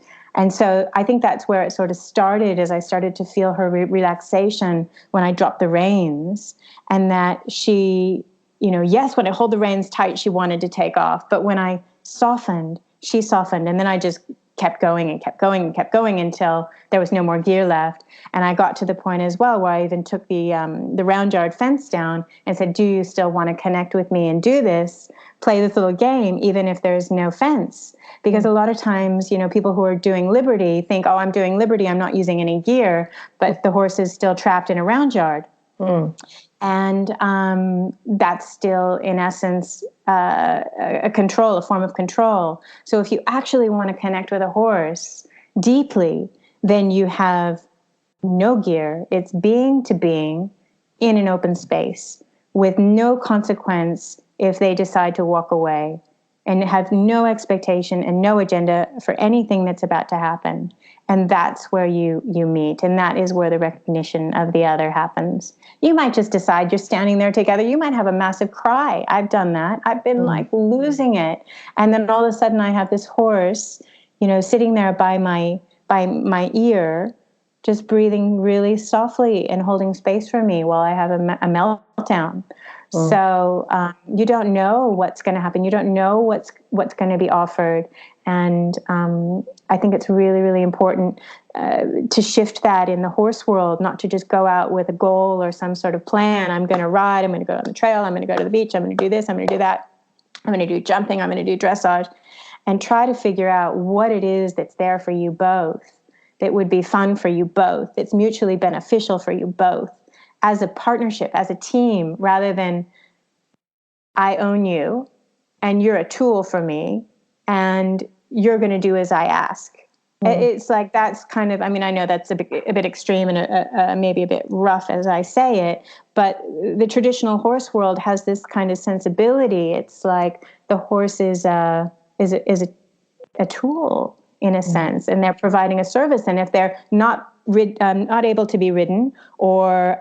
so I think that's where it sort of started, as I started to feel her relaxation when I dropped the reins, and that she, yes, when I hold the reins tight, she wanted to take off. But when I softened, she softened. And then I just kept going and kept going and kept going until there was no more gear left. And I got to the point as well where I even took the round yard fence down and said, do you still want to connect with me and do this, play this little game, even if there's no fence? Because a lot of times, people who are doing liberty think, oh, I'm doing liberty, I'm not using any gear, but the horse is still trapped in a round yard. And that's still, in essence, a form of control. So if you actually want to connect with a horse deeply, then you have no gear. It's being to being in an open space with no consequence if they decide to walk away, and have no expectation and no agenda for anything that's about to happen. And that's where you meet. And that is where the recognition of the other happens. You might just decide you're standing there together. You might have a massive cry. I've done that. I've been like losing it. And then all of a sudden I have this horse, sitting there by my ear, just breathing really softly and holding space for me while I have a meltdown. So you don't know what's going to happen. You don't know what's going to be offered. And I think it's really, really important to shift that in the horse world, not to just go out with a goal or some sort of plan. I'm going to ride. I'm going to go on the trail. I'm going to go to the beach. I'm going to do this. I'm going to do that. I'm going to do jumping. I'm going to do dressage. And try to figure out what it is that's there for you both, that would be fun for you both, it's mutually beneficial for you both, as a partnership, as a team, rather than I own you and you're a tool for me and you're going to do as I ask. It's like, that's kind of, I know that's a bit extreme and maybe a bit rough as I say it, but the traditional horse world has this kind of sensibility. It's like the horse is a tool in a sense, and they're providing a service. And if they're not able to be ridden, or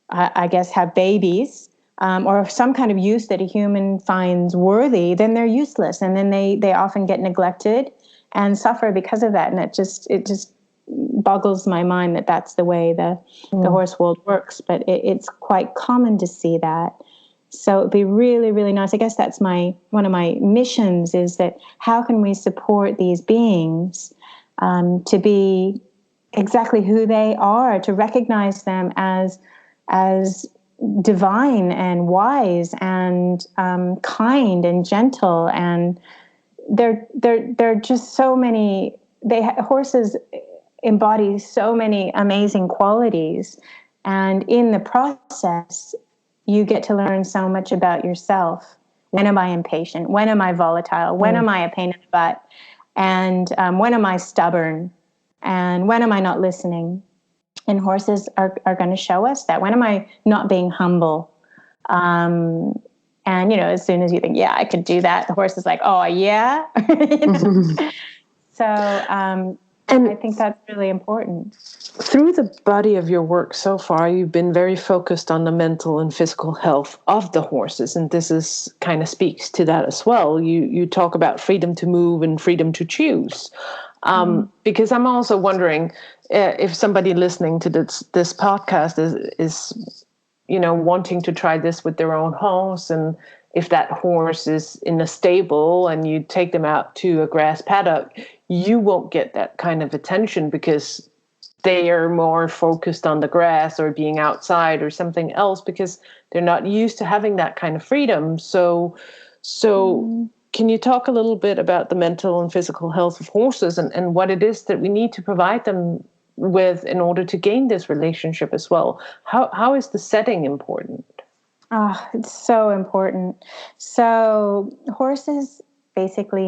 I guess have babies, or some kind of use that a human finds worthy, then they're useless, and then they often get neglected and suffer because of that. And it just boggles my mind that that's the way the horse world works. But it's quite common to see that. So it'd be really, really nice. I guess that's one of my missions, is that how can we support these beings to be exactly who they are, to recognize them as divine and wise and kind and gentle, and they're just so many. Horses embody so many amazing qualities, and in the process, you get to learn so much about yourself. When am I impatient? When am I volatile? When am I a pain in the butt? And when am I stubborn? And when am I not listening? And horses are going to show us that. When am I not being humble? And, as soon as you think, yeah, I could do that, the horse is like, oh, yeah. So and I think that's really important.
Through the body of your work so far, you've been very focused on the mental and physical health of the horses, and this is kind of speaks to that as well. You talk about freedom to move and freedom to choose, because I'm also wondering if somebody listening to this podcast is wanting to try this with their own horse, and if that horse is in a stable and you take them out to a grass paddock, you won't get that kind of attention because they are more focused on the grass or being outside or something else because they're not used to having that kind of freedom. So can you talk a little bit about the mental and physical health of horses and what it is that we need to provide them with in order to gain this relationship as well? How is the setting important?
Oh, it's so important. So horses basically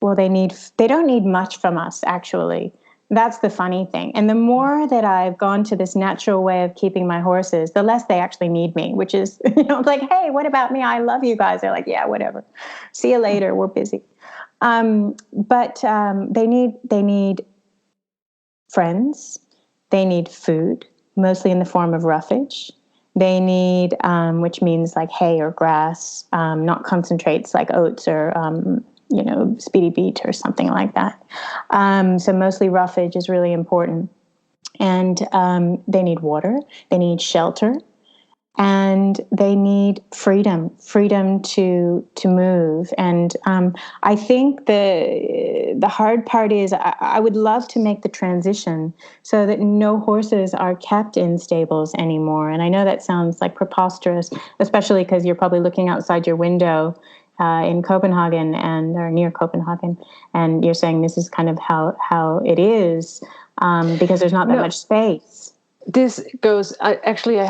they don't need much from us, actually. That's the funny thing. And the more that I've gone to this natural way of keeping my horses, the less they actually need me, which is, like, hey, what about me? I love you guys. They're like, yeah, whatever. See you later. We're busy. But they need friends. They need food, mostly in the form of roughage. They need, which means like hay or grass, not concentrates like oats or speedy beet or something like that. So mostly roughage is really important. And they need water, they need shelter, and they need freedom to move. And I think the hard part is I would love to make the transition so that no horses are kept in stables anymore. And I know that sounds like preposterous, especially because you're probably looking outside your window in Copenhagen or near Copenhagen, and you're saying this is kind of how it is, because there's not that much space.
This goes, I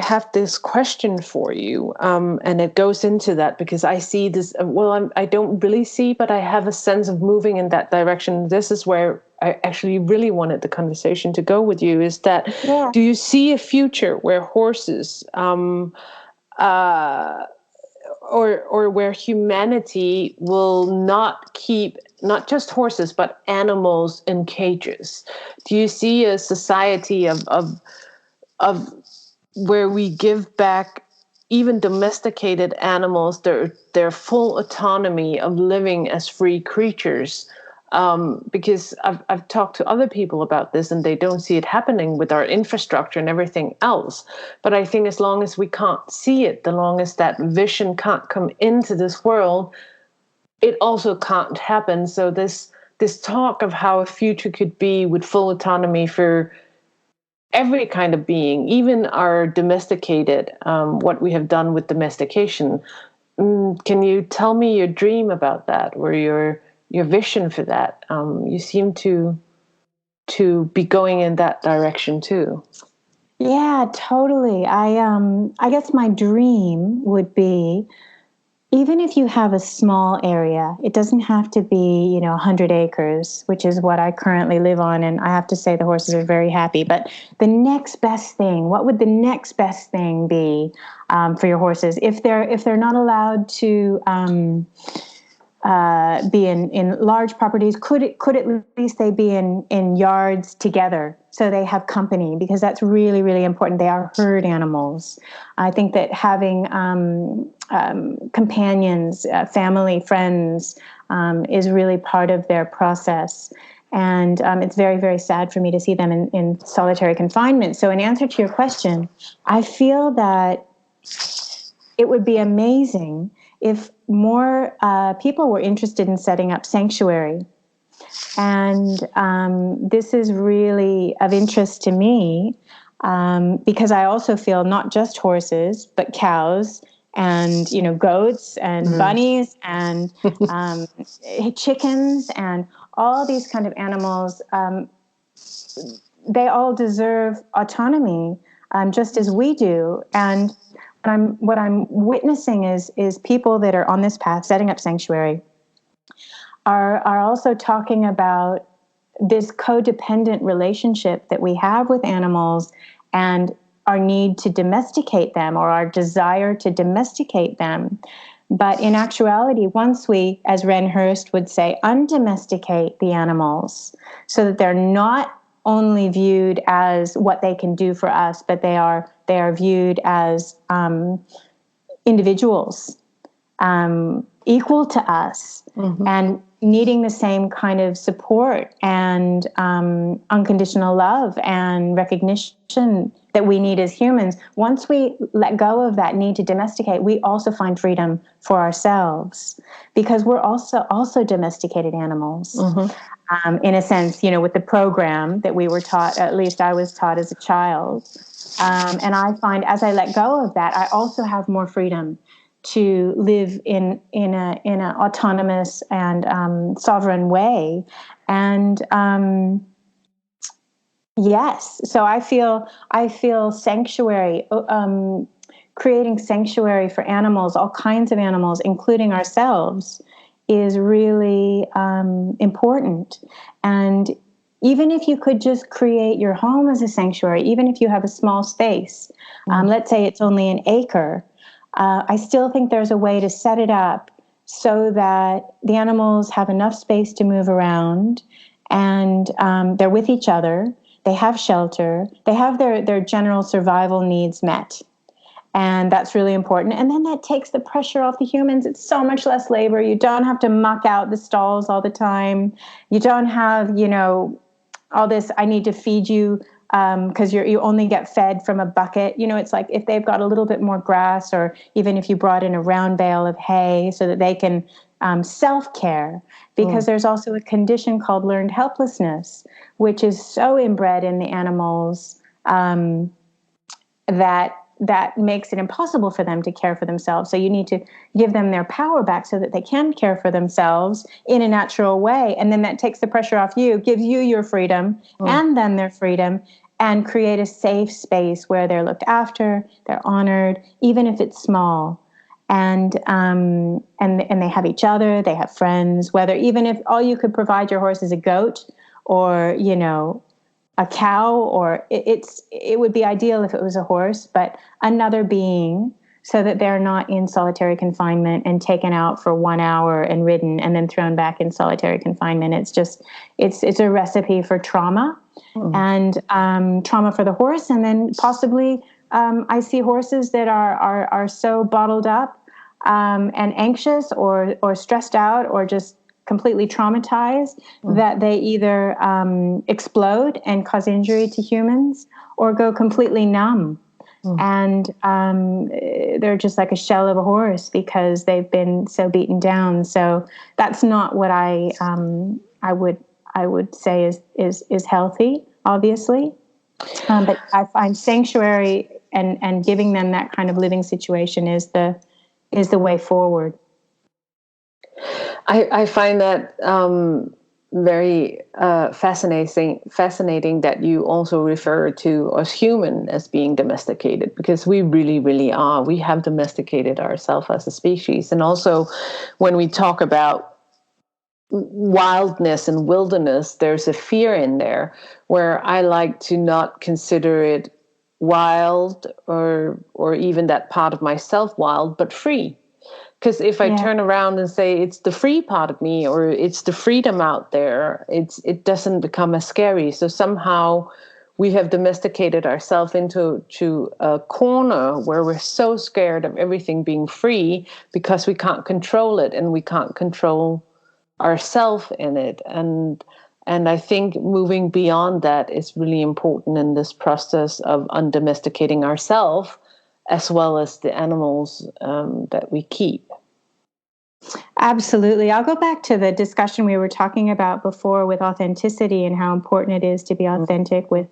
have this question for you, and it goes into that because I see this, I don't really see, but I have a sense of moving in that direction. This is where I actually really wanted the conversation to go with you, is that, do you see a future where horses, or where humanity will not keep not just horses, but animals in cages? Do you see a society of where we give back even domesticated animals their full autonomy of living as free creatures? Because I've talked to other people about this, and they don't see it happening with our infrastructure and everything else. But I think as long as we can't see it, the longest that vision can't come into this world, it also can't happen. So this talk of how a future could be with full autonomy for every kind of being, even our domesticated, what we have done with domestication. Can you tell me your dream about that, or your vision for that? You seem to be going in that direction too.
Yeah, totally. I guess my dream would be, even if you have a small area, it doesn't have to be, 100 acres, which is what I currently live on. And I have to say the horses are very happy. But the next best thing, what would the next best thing be for your horses if they're not allowed to be in large properties? Could at least they be in yards together so they have company, because that's really, really important. They are herd animals. I think that having companions, family, friends, is really part of their process. And it's very, very sad for me to see them in solitary confinement. So in answer to your question, I feel that it would be amazing if more people were interested in setting up sanctuary. And this is really of interest to me, because I also feel not just horses, but cows and, goats and bunnies and chickens and all these kind of animals. They all deserve autonomy, just as we do. And what I'm witnessing is people that are on this path, setting up sanctuary, are also talking about this codependent relationship that we have with animals and our need to domesticate them, or our desire to domesticate them. But in actuality, once we, as Ren Hurst would say, undomesticate the animals so that they're not only viewed as what they can do for us, but they are viewed as individuals, equal to us and needing the same kind of support and unconditional love and recognition that we need as humans. Once we let go of that need to domesticate, we also find freedom for ourselves, because we're also domesticated animals. In a sense, with the program that we were taught, at least I was taught as a child. And I find as I let go of that, I also have more freedom to live in an autonomous and sovereign way. And yes, so I feel sanctuary, creating sanctuary for animals, all kinds of animals, including ourselves, is really important. And even if you could just create your home as a sanctuary, even if you have a small space, let's say it's only an acre, I still think there's a way to set it up so that the animals have enough space to move around, and they're with each other, they have shelter, they have their general survival needs met. And that's really important. And then that takes the pressure off the humans. It's so much less labor. You don't have to muck out the stalls all the time. You don't have, all this, I need to feed you because you only get fed from a bucket. It's like if they've got a little bit more grass, or even if you brought in a round bale of hay so that they can self-care, because there's also a condition called learned helplessness, which is so inbred in the animals that makes it impossible for them to care for themselves. So you need to give them their power back so that they can care for themselves in a natural way. And then that takes the pressure off you, gives you your freedom and them their freedom, and create a safe space where they're looked after, they're honored, even if it's small. And they have each other, they have friends, even if all you could provide your horse is a goat or, a cow, or it would be ideal if it was a horse, but another being, so that they're not in solitary confinement and taken out for 1 hour and ridden and then thrown back in solitary confinement. It's a recipe for trauma and trauma for the horse. And then possibly I see horses that are so bottled up and anxious or stressed out or just completely traumatized that they either explode and cause injury to humans, or go completely numb and they're just like a shell of a horse because they've been so beaten down. So that's not what I would say is healthy, obviously. But I find sanctuary and giving them that kind of living situation is the way forward.
I find that very fascinating that you also refer to us human as being domesticated, because we really, really are. We have domesticated ourselves as a species. And also when we talk about wildness and wilderness, there's a fear in there where I like to not consider it wild or even that part of myself wild, but free. Because if I turn around and say it's the free part of me or it's the freedom out there, it doesn't become as scary. So somehow we have domesticated ourselves into a corner where we're so scared of everything being free because we can't control it and we can't control ourselves in it. And I think moving beyond that is really important in this process of undomesticating ourselves, as well as the animals that we keep.
Absolutely. I'll go back to the discussion we were talking about before with authenticity and how important it is to be authentic with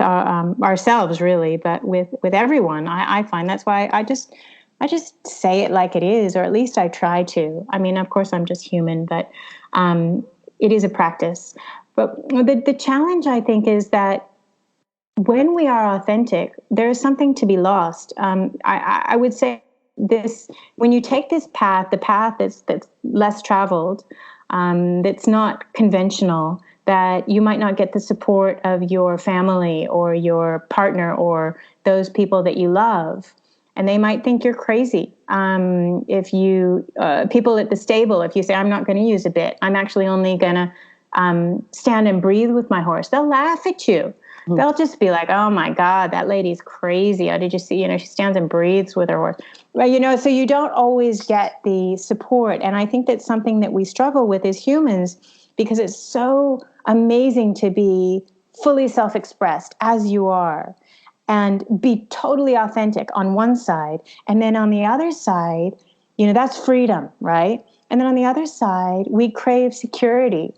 ourselves, really, but with everyone. I find that's why I just say it like it is, or at least I try to. I mean, of course, I'm just human, but it is a practice. But the challenge, I think, is that when we are authentic, there is something to be lost. I would say this: when you take this path, the path that's less traveled, that's not conventional, that you might not get the support of your family or your partner or those people that you love, and they might think you're crazy. If you people at the stable, if you say, "I'm not going to use a bit, I'm actually only going to stand and breathe with my horse," they'll laugh at you. they'll just be like, oh my God, that lady's crazy. Oh, did you see, she stands and breathes with her horse. Well, so you don't always get the support. And I think that's something that we struggle with as humans, because it's so amazing to be fully self-expressed as you are and be totally authentic on one side. And then on the other side, that's freedom, right? And then on the other side, we crave security.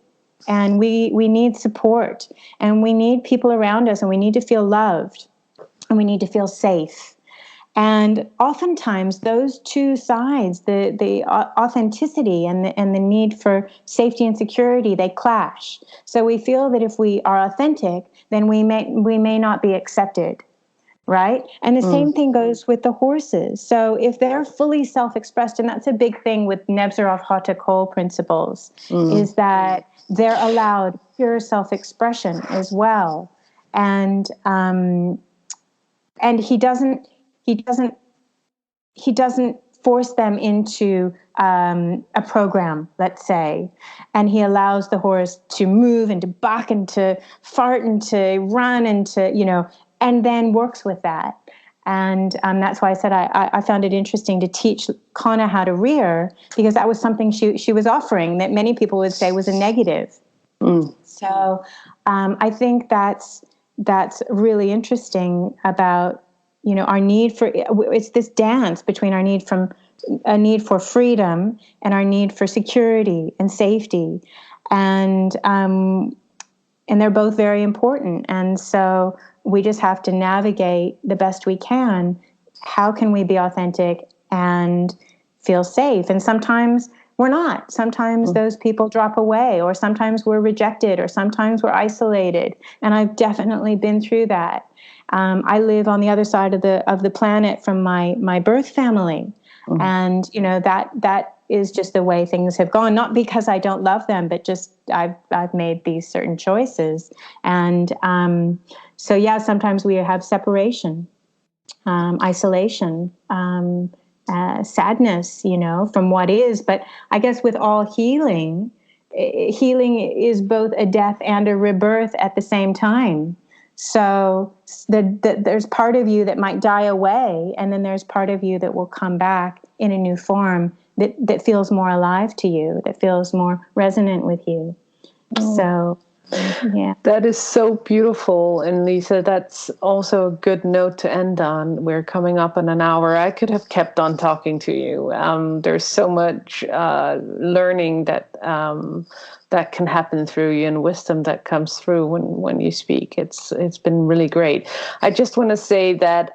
And we need support, and we need people around us, and we need to feel loved, and we need to feel safe. And oftentimes those two sides, the authenticity and the need for safety and security, they clash. So we feel that if we are authentic, then we may not be accepted. Right? And the same thing goes with the horses. So if they're fully self-expressed, and that's a big thing with Neveserov-Hottakol principles, is that they're allowed pure self-expression as well. And he doesn't force them into a program, let's say, and he allows the horse to move and to buck and to fart and to run and to, and then works with that. And that's why I said I found it interesting to teach Kana how to rear, because that was something she was offering that many people would say was a negative. So I think that's really interesting about, our need for, it's this dance between our need for freedom and our need for security and safety. And they're both very important. And so we just have to navigate the best we can. How can we be authentic and feel safe? And sometimes we're not. Sometimes those people drop away, or sometimes we're rejected, or sometimes we're isolated. And I've definitely been through that. I live on the other side of the planet from my birth family. And, that is just the way things have gone. Not because I don't love them, but just I've made these certain choices. And so, yeah, sometimes we have separation, isolation, sadness, from what is. But I guess with all healing is both a death and a rebirth at the same time. So there's part of you that might die away, and then there's part of you that will come back in a new form that feels more alive to you, that feels more resonant with you. So, yeah.
That is so beautiful. And Lisa, that's also a good note to end on. We're coming up on an hour. I could have kept on talking to you. There's so much learning that can happen through you, and wisdom that comes through when you speak. It's been really great. I just want to say that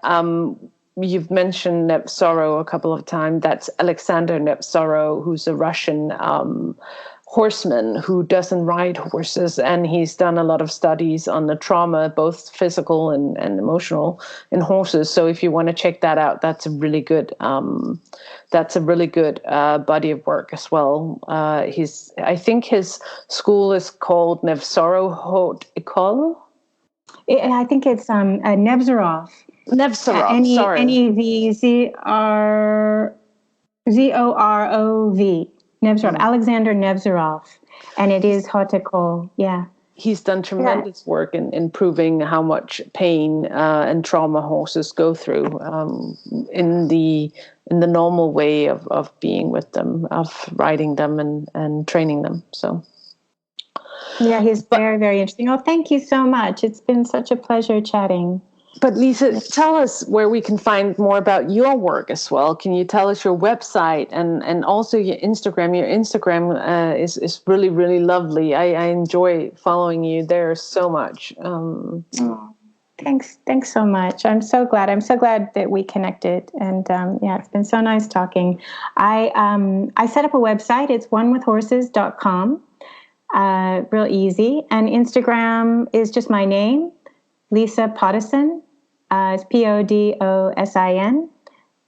you've mentioned Nevzorov a couple of times. That's Alexander Nevzorov, who's a Russian horseman who doesn't ride horses, and he's done a lot of studies on the trauma, both physical and emotional, in horses. So if you want to check that out, that's a really good body of work as well. I think his school is called Neveserov-Hottakol.
I think it's Nevzorov.
Nevzorov, sorry.
Nezorov. Nevzorov, Alexander Nevzorov, and it is Hottakol. Yeah,
he's done tremendous work in improving how much pain and trauma horses go through in the normal way of being with them, of riding them and training them. So,
yeah, he's very, very interesting. Oh, thank you so much. It's been such a pleasure chatting.
But Lisa, tell us where we can find more about your work as well. Can you tell us your website and also your Instagram? Your Instagram is really, really lovely. I enjoy following you there so much.
Thanks so much. I'm so glad that we connected. And it's been so nice talking. I set up a website. It's onewithhorses.com. Real easy. And Instagram is just my name, Lisa Podosin. It's Podosin,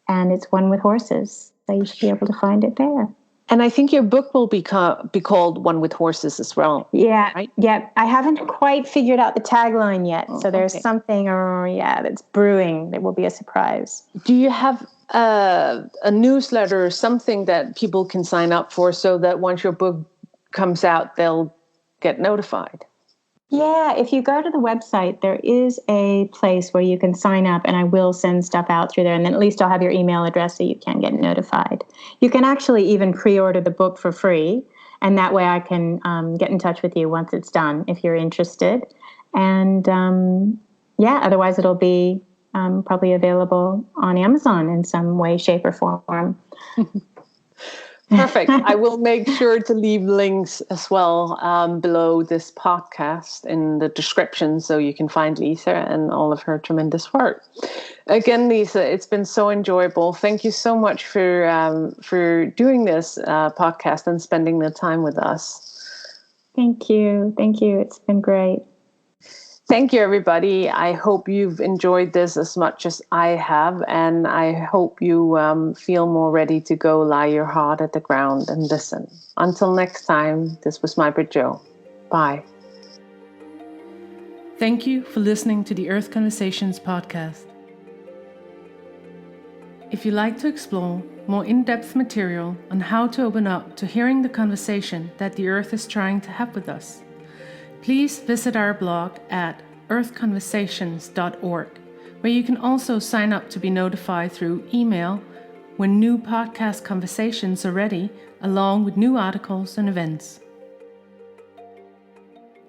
and it's One with Horses. So you should be able to find it there.
And I think your book will be called One with Horses as well.
Yeah,
right?
Yeah. I haven't quite figured out the tagline yet, so there's something, that's brewing that will be a surprise.
Do you have a newsletter or something that people can sign up for, so that once your book comes out, they'll get notified?
Yeah, if you go to the website, there is a place where you can sign up, and I will send stuff out through there. And then at least I'll have your email address so you can get notified. You can actually even pre-order the book for free, and that way I can get in touch with you once it's done if you're interested. And otherwise it'll be probably available on Amazon in some way, shape, or form.
Perfect. I will make sure to leave links as well below this podcast in the description so you can find Lisa and all of her tremendous work. Again, Lisa, it's been so enjoyable. Thank you so much for doing this podcast and spending the time with us.
Thank you. Thank you. It's been great.
Thank you, everybody. I hope you've enjoyed this as much as I have, and I hope you feel more ready to go lie your heart at the ground and listen. Until next time, this was my Jo. Bye.
Thank you for listening to the Earth Conversations podcast. If you'd like to explore more in-depth material on how to open up to hearing the conversation that the Earth is trying to have with us, please visit our blog at earthconversations.org, where you can also sign up to be notified through email when new podcast conversations are ready, along with new articles and events.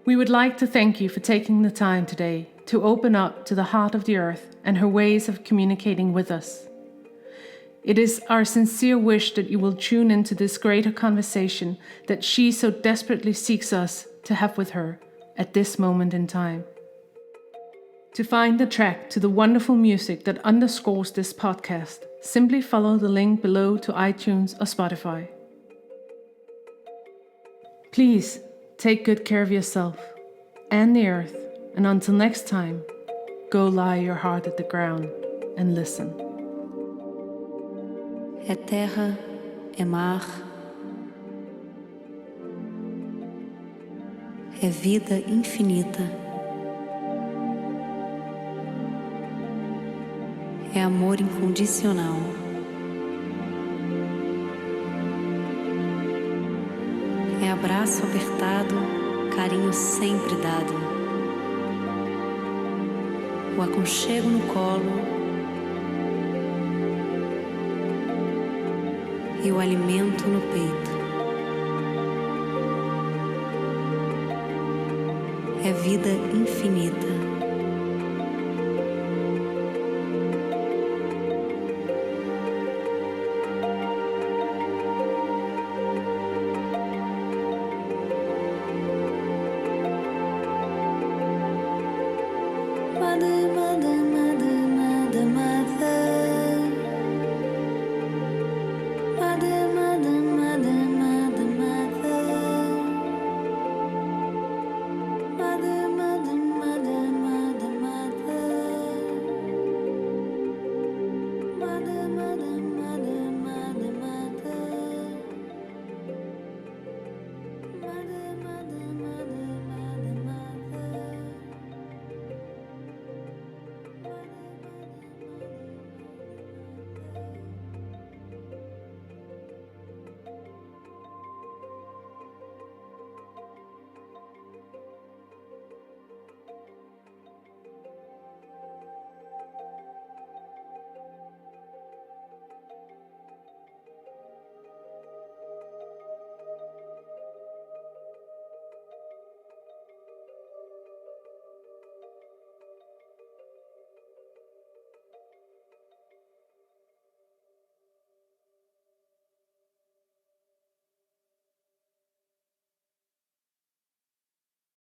We would like to thank you for taking the time today to open up to the heart of the Earth and her ways of communicating with us. It is our sincere wish that you will tune into this greater conversation that she so desperately seeks us to have with her at this moment in time. To find the track to the wonderful music that underscores this podcast, simply follow the link below to iTunes or Spotify. Please take good care of yourself and the Earth, and until next time, go lie your heart at the ground and listen.
É terra, é mar, é vida infinita, é amor incondicional, é abraço apertado, carinho sempre dado, o aconchego no colo e o alimento no peito. É vida infinita. Mother,